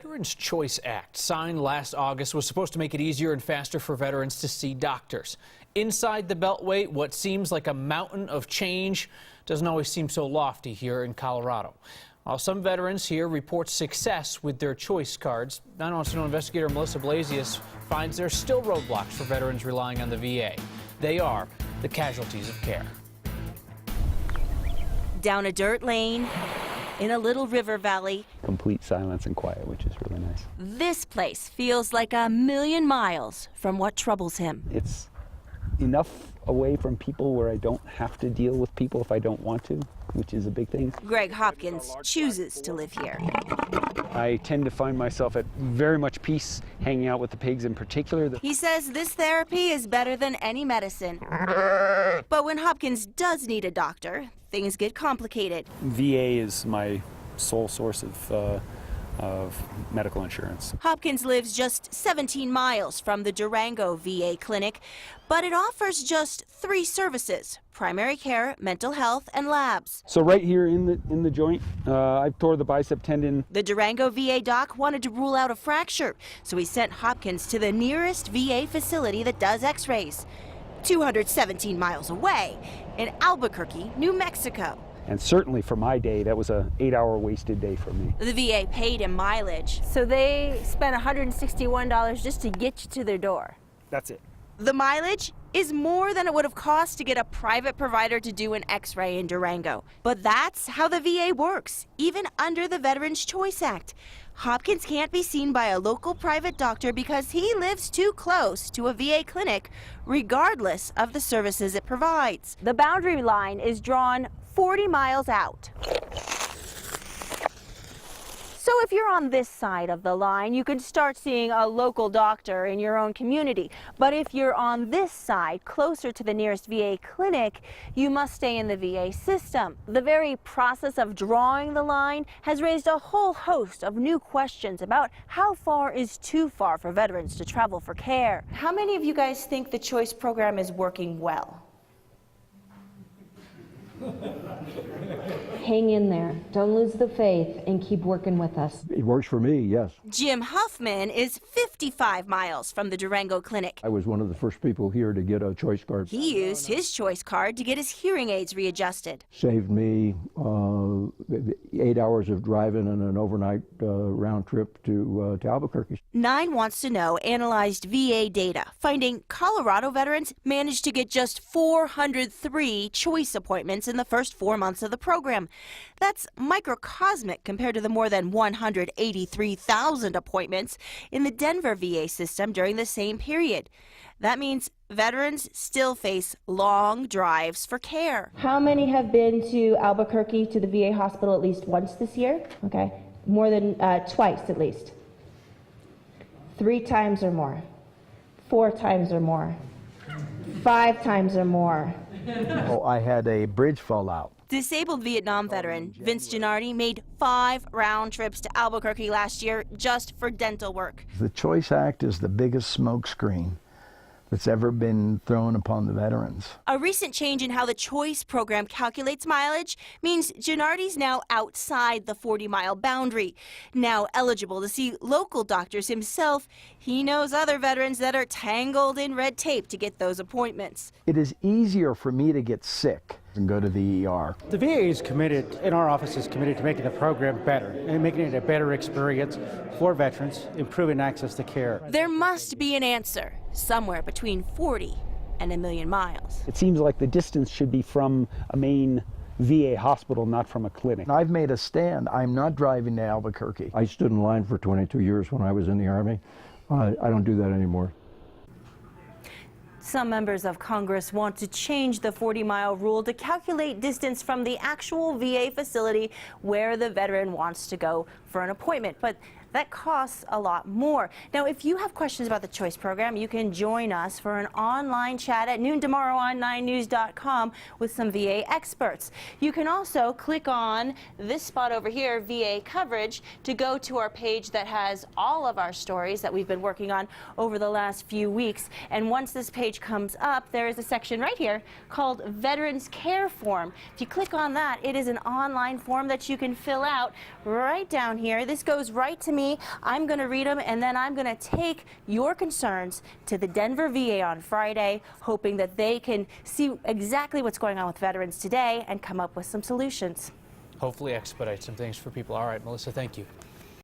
Veterans Choice Act, signed last August, was supposed to make it easier and faster for veterans to see doctors. Inside the Beltway, what seems like a mountain of change doesn't always seem so lofty here in Colorado. While some veterans here report success with their choice cards, 911 investigator Melissa Blasius finds there's still roadblocks for veterans relying on the VA. They are the casualties of care. Down a dirt lane, in a little river valley. Complete silence and quiet, which is really nice. This place feels like a million miles from what troubles him. It's enough away from people where I don't have to deal with people if I don't want to, which is a big thing. Greg Hopkins chooses to live here. I tend to find myself at very much peace hanging out with the pigs in particular. He says this therapy is better than any medicine. But when Hopkins does need a doctor, things get complicated. VA is my sole source of medical insurance. Hopkins lives just 17 miles from the Durango VA clinic, but it offers just 3 services: primary care, mental health, and labs. So right here in the joint, I tore the bicep tendon. The Durango VA doc wanted to rule out a fracture, so he sent Hopkins to the nearest VA facility that does x-rays, 217 miles away in Albuquerque, New Mexico. And certainly for my day, that was an 8-hour wasted day for me. The VA paid him mileage. So they spent $161 just to get you to their door. That's it. The mileage is more than it would have cost to get a private provider to do an x-ray in Durango. But that's how the VA works, even under the Veterans Choice Act. Hopkins can't be seen by a local private doctor because he lives too close to a VA clinic, regardless of the services it provides. The boundary line is drawn 40 miles out. So if you're on this side of the line, you can start seeing a local doctor in your own community. But if you're on this side, closer to the nearest VA clinic, you must stay in the VA system. The very process of drawing the line has raised a whole host of new questions about how far is too far for veterans to travel for care. How many of you guys think the choice program is working well? Hang in there. Don't lose the faith and keep working with us. It works for me, yes. Jim Huffman is 55 miles from the Durango clinic. I was one of the first people here to get a choice card. He used his choice card to get his hearing aids readjusted. Saved me 8 hours of driving and an overnight round trip to Albuquerque. 9 Wants to Know analyzed VA data, finding Colorado veterans managed to get just 403 choice appointments in the first 4 months of the program. That's microcosmic compared to the more than 183,000 appointments in the Denver VA system during the same period. That means veterans still face long drives for care. How many have been to Albuquerque to the VA hospital at least once this year? Okay, more than twice at least. 3 times or more. 4 times or more. 5 times or more. Oh, I had a bridge fall out. Disabled Vietnam veteran Vince Gennardi made 5 round trips to Albuquerque last year just for dental work. The Choice Act is the biggest smokescreen that's ever been thrown upon the veterans. A recent change in how the choice program calculates mileage means Gennardi's now outside the 40-mile boundary. Now eligible to see local doctors himself, he knows other veterans that are tangled in red tape to get those appointments. It is easier for me to get sick and go to the ER. The VA is committed, and our office is committed to making the program better and making it a better experience for veterans, improving access to care. There must be an answer somewhere between 40 and a million miles. It seems like the distance should be from a main VA hospital, not from a clinic. I've made a stand. I'm not driving to Albuquerque. I stood in line for 22 years when I was in the Army. I don't do that anymore. Some members of Congress want to change the 40-mile rule to calculate distance from the actual VA facility where the veteran wants to go for an appointment. But that costs a lot more. Now, if you have questions about the choice program, you can join us for an online chat at noon tomorrow on 9news.com with some VA experts. You can also click on this spot over here, VA coverage, to go to our page that has all of our stories that we've been working on over the last few weeks. And once this page comes up, there is a section right here called Veterans Care Form. If you click on that, it is an online form that you can fill out right down here. This goes right to me me. I'm going to read them, and then I'm going to take your concerns to the Denver VA on Friday, hoping that they can see exactly what's going on with veterans today and come up with some solutions. Hopefully expedite some things for people. All right, Melissa, thank you.